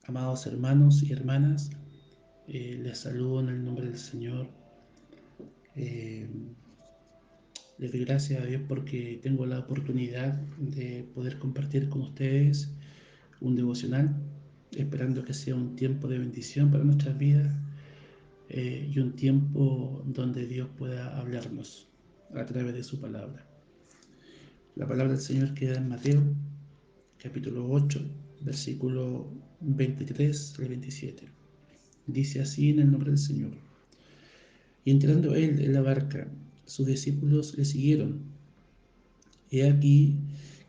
Amados hermanos y hermanas, les saludo en el nombre del Señor. Eh, Les doy gracias a Dios porque tengo la oportunidad de poder compartir con ustedes un devocional, esperando que sea un tiempo de bendición para nuestras vidas y un tiempo donde Dios pueda hablarnos a través de su palabra. La palabra del Señor queda en Mateo, capítulo 8, versículo 23 al 27. Dice así en el nombre del Señor. Y entrando él en la barca, sus discípulos le siguieron. He aquí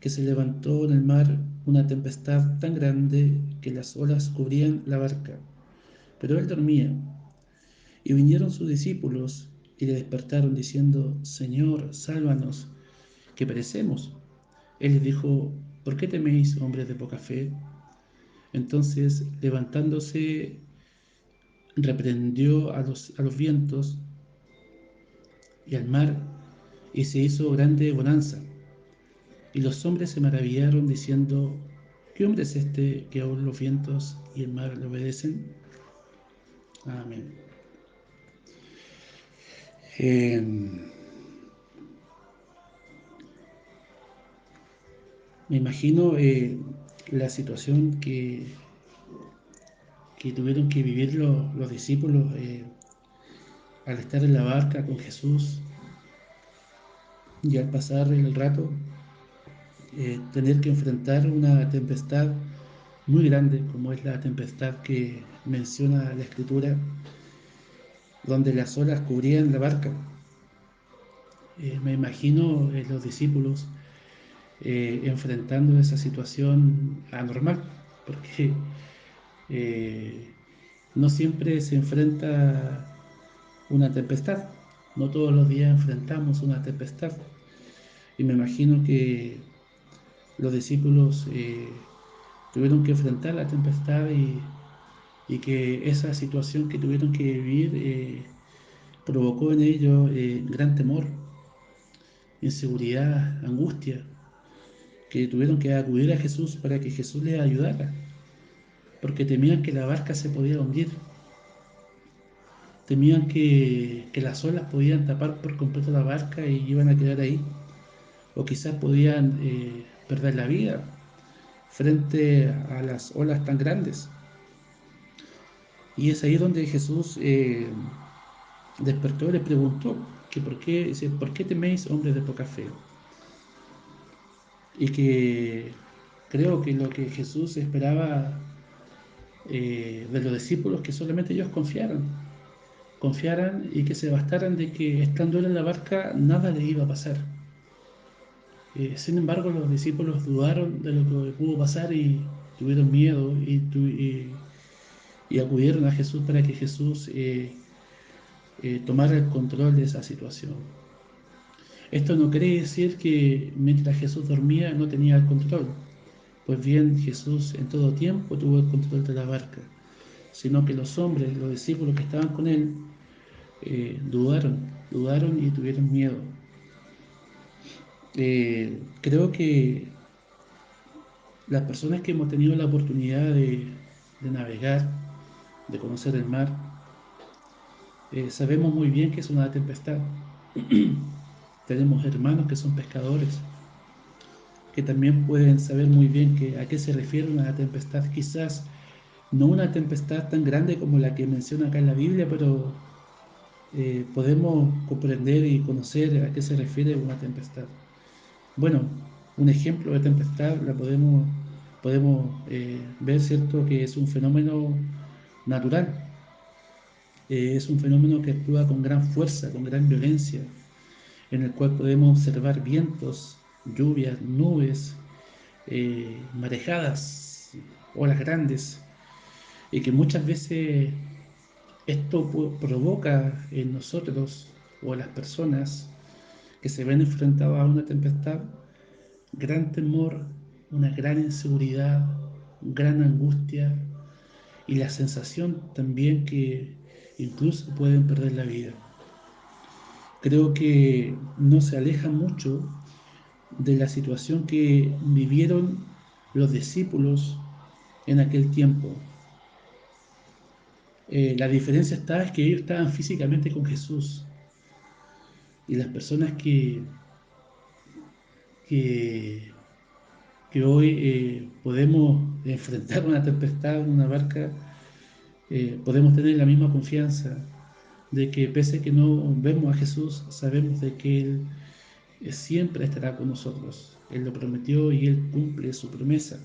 que se levantó en el mar una tempestad tan grande que las olas cubrían la barca, pero él dormía. Y vinieron sus discípulos y le despertaron diciendo: Señor, sálvanos, que perecemos. Él les dijo: ¿por qué teméis, hombres de poca fe? Entonces, levantándose, reprendió a los vientos y al mar, y se hizo grande bonanza. Y los hombres se maravillaron diciendo: ¿qué hombre es este que aún los vientos y el mar le obedecen? Amén. Eh, Me imagino la situación que tuvieron que vivir los discípulos al estar en la barca con Jesús y al pasar el rato, tener que enfrentar una tempestad muy grande como es la tempestad que menciona la Escritura, donde las olas cubrían la barca. Me imagino los discípulos enfrentando esa situación anormal, porque eh, no siempre se enfrenta una tempestad, no todos los días enfrentamos una tempestad. Y me imagino que los discípulos tuvieron que enfrentar la tempestad y que esa situación que tuvieron que vivir provocó en ellos gran temor, inseguridad, angustia, que tuvieron que acudir a Jesús para que Jesús les ayudara, porque temían que la barca se podía hundir, temían que las olas podían tapar por completo la barca y iban a quedar ahí, o quizás podían perder la vida frente a las olas tan grandes. Y es ahí donde Jesús despertó y le preguntó que dice, ¿por qué teméis, hombres de poca fe? Y que creo que lo que Jesús esperaba de los discípulos, que solamente ellos confiaran y que se bastaran de que estando él en la barca nada le iba a pasar. Sin embargo, los discípulos dudaron de lo que pudo pasar y tuvieron miedo y acudieron a Jesús para que Jesús tomara el control de esa situación. Esto no quiere decir que mientras Jesús dormía no tenía el control, pues bien Jesús en todo tiempo tuvo el control de la barca, sino que los hombres, los discípulos que estaban con él, dudaron y tuvieron miedo. Creo que las personas que hemos tenido la oportunidad de navegar, de conocer el mar, sabemos muy bien que es una tempestad. Tenemos hermanos que son pescadores, que también pueden saber muy bien a qué se refiere una tempestad. Quizás no una tempestad tan grande como la que menciona acá en la Biblia, pero podemos comprender y conocer a qué se refiere una tempestad. Bueno, un ejemplo de tempestad la podemos ver, ¿cierto?, que es un fenómeno natural. Es un fenómeno que actúa con gran fuerza, con gran violencia, en el cual podemos observar vientos, lluvias, nubes, marejadas, olas grandes, y que muchas veces esto provoca en nosotros o en las personas que se ven enfrentadas a una tempestad gran temor, una gran inseguridad, gran angustia y la sensación también que incluso pueden perder la vida. Creo que no se aleja mucho de la situación que vivieron los discípulos en aquel tiempo. La diferencia está es que ellos estaban físicamente con Jesús y las personas que, que hoy podemos enfrentar una tempestad en una barca, podemos tener la misma confianza de que pese a que no vemos a Jesús, sabemos de que Él siempre estará con nosotros. Él lo prometió y Él cumple su promesa.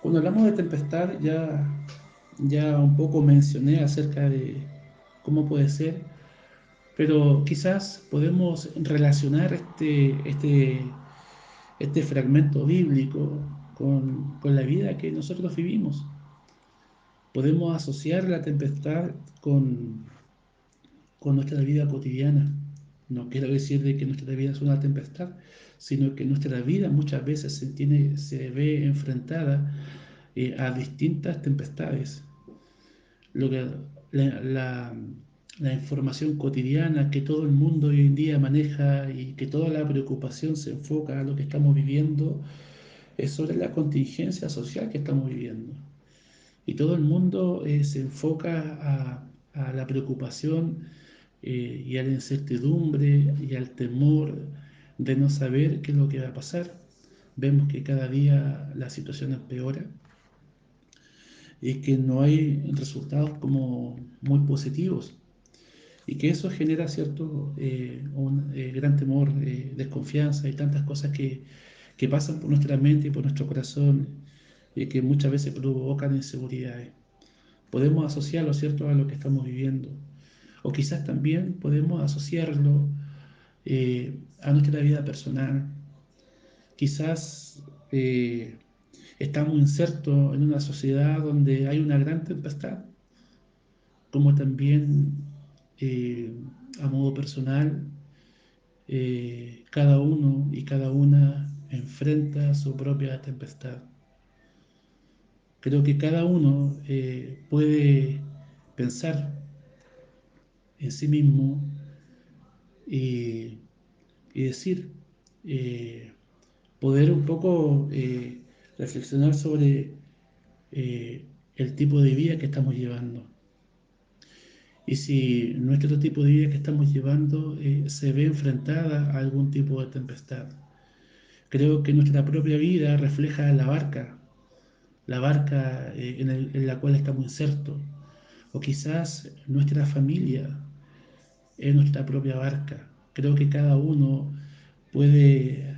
Cuando hablamos de tempestad, ya un poco mencioné acerca de cómo puede ser, pero quizás podemos relacionar este fragmento bíblico con la vida que nosotros vivimos. Podemos asociar la tempestad con nuestra vida cotidiana. No quiero decir de que nuestra vida es una tempestad, sino que nuestra vida muchas veces se ve enfrentada a distintas tempestades. Lo que, la, la- la información cotidiana que todo el mundo hoy en día maneja y que toda la preocupación se enfoca a lo que estamos viviendo es sobre la contingencia social que estamos viviendo. Y todo el mundo se enfoca a la preocupación y a la incertidumbre y al temor de no saber qué es lo que va a pasar. Vemos que cada día la situación empeora y que no hay resultados como muy positivos y que eso genera cierto un gran temor, desconfianza y tantas cosas que pasan por nuestra mente y por nuestro corazón y que muchas veces provocan inseguridades. Podemos asociarlo, ¿cierto?, a lo que estamos viviendo. O quizás también podemos asociarlo a nuestra vida personal. Quizás estamos insertos en una sociedad donde hay una gran tempestad, como también eh, a modo personal, cada uno y cada una enfrenta su propia tempestad. Creo que cada uno puede pensar en sí mismo y, y decir, eh, poder un poco reflexionar sobre el tipo de vida que estamos llevando. Y si nuestro tipo de vida que estamos llevando se ve enfrentada a algún tipo de tempestad. Creo que nuestra propia vida refleja la barca en la cual estamos insertos. O quizás nuestra familia es nuestra propia barca. Creo que cada uno puede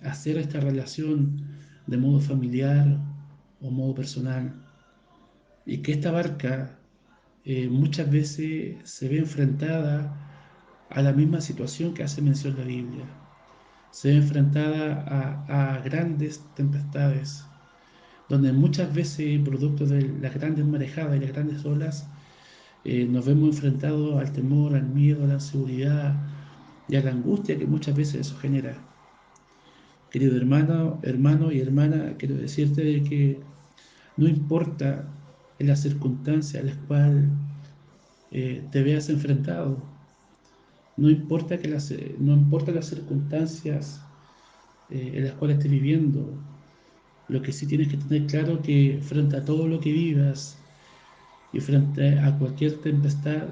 hacer esta relación de modo familiar o modo personal. Y que esta barca muchas veces se ve enfrentada a la misma situación que hace mención la Biblia. Se ve enfrentada a grandes tempestades, donde muchas veces, producto de las grandes marejadas y las grandes olas, nos vemos enfrentados al temor, al miedo, a la inseguridad y a la angustia que muchas veces eso genera. Querido hermano y hermana, quiero decirte de que no importa en las circunstancias a las cuales te veas enfrentado, no importa las circunstancias en las cuales estés viviendo, lo que sí tienes que tener claro que frente a todo lo que vivas y frente a cualquier tempestad,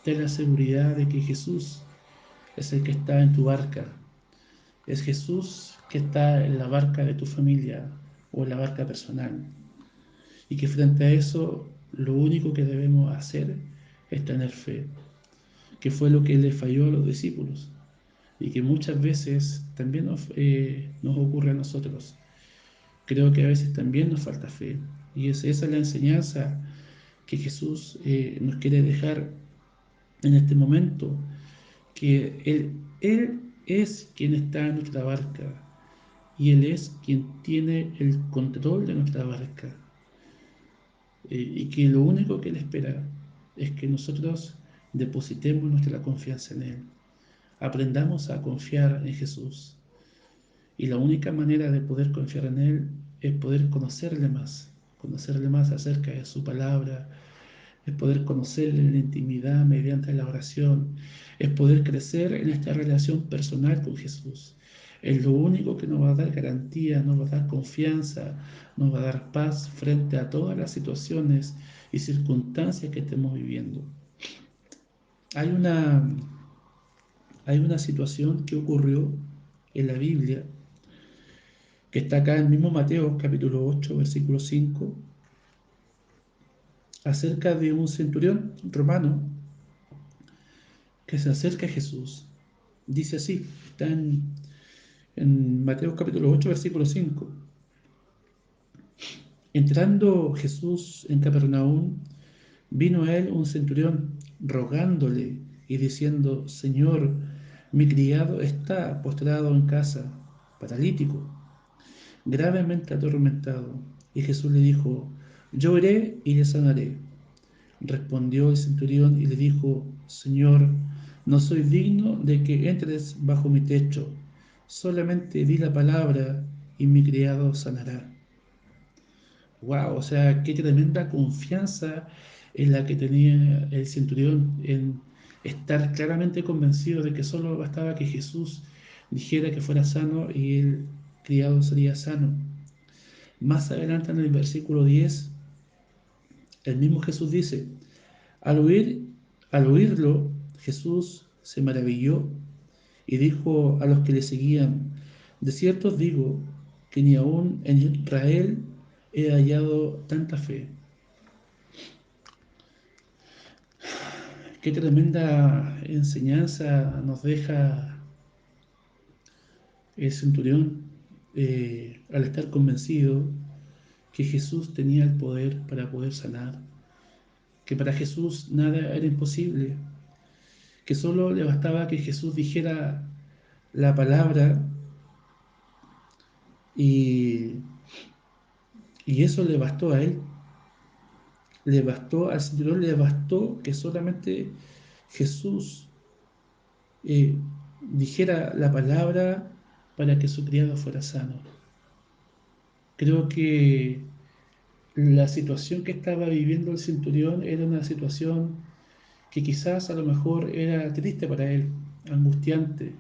ten la seguridad de que Jesús es el que está en tu barca. Es Jesús que está en la barca de tu familia o en la barca personal. Y que frente a eso, lo único que debemos hacer es tener fe, que fue lo que le falló a los discípulos y que muchas veces también nos ocurre a nosotros. Creo que a veces también nos falta fe. Y esa es la enseñanza que Jesús nos quiere dejar en este momento, que Él es quien está en nuestra barca y Él es quien tiene el control de nuestra barca. Y que lo único que Él espera es que nosotros depositemos nuestra confianza en Él. Aprendamos a confiar en Jesús. Y la única manera de poder confiar en Él es poder conocerle más acerca de su palabra, es poder conocerle en la intimidad mediante la oración, es poder crecer en esta relación personal con Jesús, Es lo único que nos va a dar garantía, nos va a dar confianza, nos va a dar paz frente a todas las situaciones y circunstancias que estemos viviendo. Hay una, hay una situación que ocurrió en la Biblia, que está acá en el mismo Mateo capítulo 8, versículo 5, acerca de un centurión romano que se acerca a Jesús. Dice así, está en Mateo capítulo 8, versículo 5. Entrando Jesús en Capernaum, vino a él un centurión rogándole y diciendo, Señor, mi criado está postrado en casa, paralítico, gravemente atormentado. Y Jesús le dijo, yo iré y le sanaré. Respondió el centurión y le dijo, Señor, no soy digno de que entres bajo mi techo, solamente di la palabra y mi criado sanará. Wow, o sea, qué tremenda confianza en la que tenía el centurión, en estar claramente convencido de que solo bastaba que Jesús dijera que fuera sano y el criado sería sano. Más adelante en el versículo 10, el mismo Jesús dice, al oír, al oírlo, Jesús se maravilló y dijo a los que le seguían, de cierto os digo que ni aun en Israel he hallado tanta fe. Qué tremenda enseñanza nos deja el centurión al estar convencido que Jesús tenía el poder para poder sanar, que para Jesús nada era imposible, que solo le bastaba que Jesús dijera la palabra y, y eso le bastó a él, le bastó al centurión, le bastó que solamente Jesús eh, dijera la palabra para que su criado fuera sano. Creo que la situación que estaba viviendo el centurión era una situación que quizás a lo mejor era triste para él, angustiante.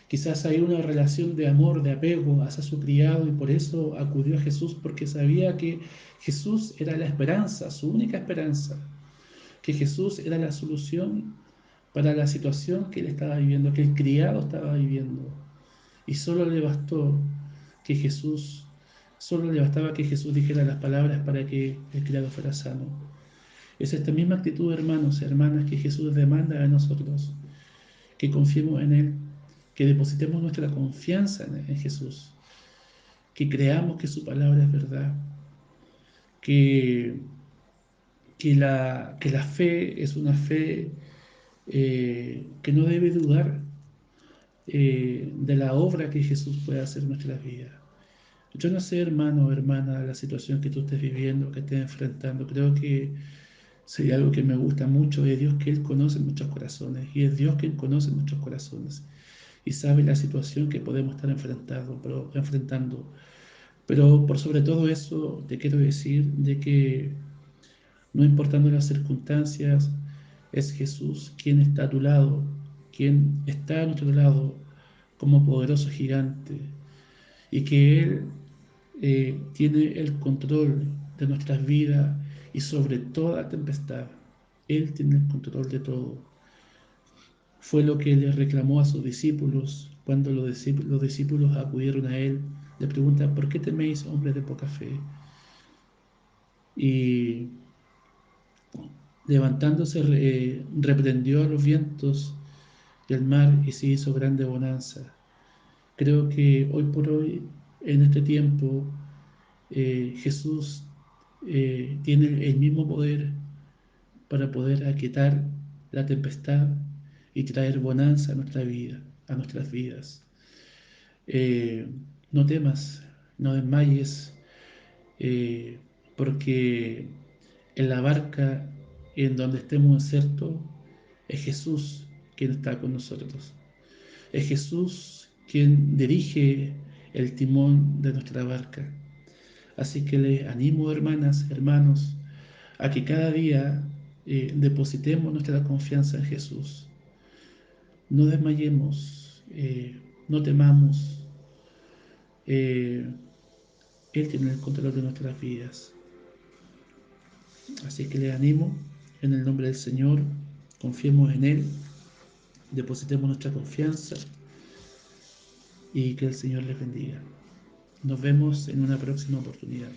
Quizás hay una relación de amor, de apego hacia su criado y por eso acudió a Jesús porque sabía que Jesús era la esperanza, su única esperanza, que Jesús era la solución para la situación que él estaba viviendo, que el criado estaba viviendo. Y solo le bastaba que Jesús dijera las palabras para que el criado fuera sano. Es esta misma actitud, hermanos y hermanas, que Jesús demanda de nosotros, que confiemos en Él, que depositemos nuestra confianza en Jesús, que creamos que su palabra es verdad, que, que la fe es una fe que no debe dudar de la obra que Jesús puede hacer en nuestras vidas. Yo no sé, hermano o hermana, la situación que tú estés viviendo, que estés enfrentando. Creo que sería algo que me gusta mucho de Dios, que Él conoce nuestros corazones. Y es Dios quien conoce nuestros corazones. Y sabe la situación que podemos estar enfrentando. Pero por sobre todo eso, te quiero decir de que no importando las circunstancias, es Jesús quien está a tu lado, quien está a nuestro lado como poderoso gigante. Y que Él tiene el control de nuestras vidas y sobre toda tempestad. Él tiene el control de todo. Fue lo que le reclamó a sus discípulos cuando los discípulos acudieron a Él. Le preguntan, ¿por qué teméis, hombres de poca fe? Y levantándose, reprendió a los vientos y al mar y se hizo grande bonanza. Creo que hoy por hoy, en este tiempo, Jesús tiene el mismo poder para poder aquietar la tempestad y traer bonanza a nuestra vida, a nuestras vidas. Eh, no temas, no desmayes, eh, porque en la barca en donde estemos insertos es Jesús quien está con nosotros. Es Jesús quien dirige el timón de nuestra barca. Así que les animo, hermanas, hermanos, a que cada día depositemos nuestra confianza en Jesús. No desmayemos, no temamos, eh, Él tiene el control de nuestras vidas. Así que le animo en el nombre del Señor, confiemos en Él, depositemos nuestra confianza y que el Señor les bendiga. Nos vemos en una próxima oportunidad.